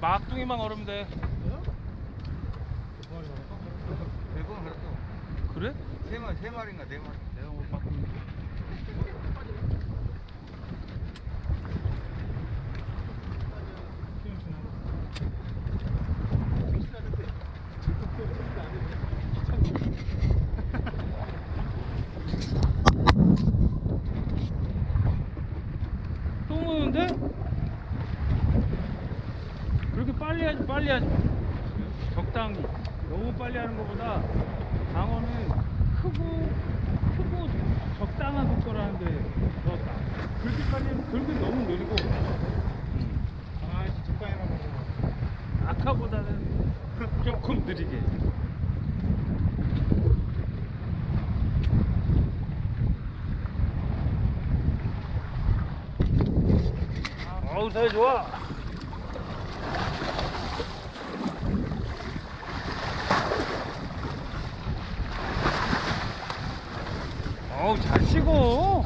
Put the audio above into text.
막둥이만 걸으면 돼. 대부분 그랬어. 그래? 세 마리인가 네 마리. 내가 못 봤군. 또 무는데? 그렇게 빨리 하지 마. 적당히. 너무 빨리 하는 것보다 방어는 크고 적당한 속도로 하는데 더 나아. 그렇게 너무 느리고. 아, 적당히 하라고. 아까보다는 조금 느리게. 어우, 사이 좋아. 어우, 잘 치고.